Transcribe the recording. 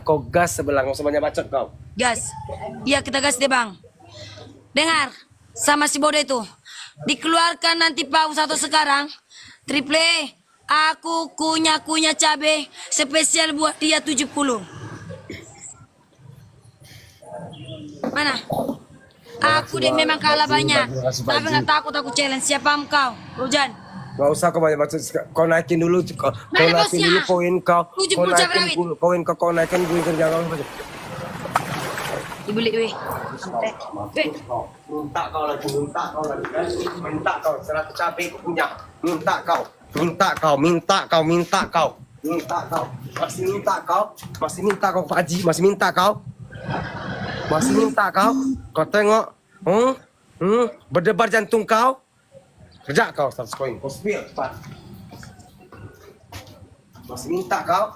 kau gas sebelah, nggak usah banyak bacot kau. Gas. Iya kita gas deh bang. Dengar sama si bodoh itu. Dikeluarkan nanti Pak Usato sekarang. Triple aku kunyah cabe spesial buat dia 70. Mana? Aku deh memang kalah banyak. Tapi nggak takut aku challenge. Siapa kau? Rojan. Gak usah kau banyak bacot. Kau naikin dulu, kau naikin dulu koin kau. Kau naikin dulu koin kau, kau naikin gue kerja kau. Dibeli weh. Minta kau lagi, minta kau. Serata capek punya. Minta kau. Masih minta kau Pak Haji, masih minta kau. Kau tengok. Berdebar jantung kau. Kerja kau 100 koin. Kau spill cepat. Masih minta kau.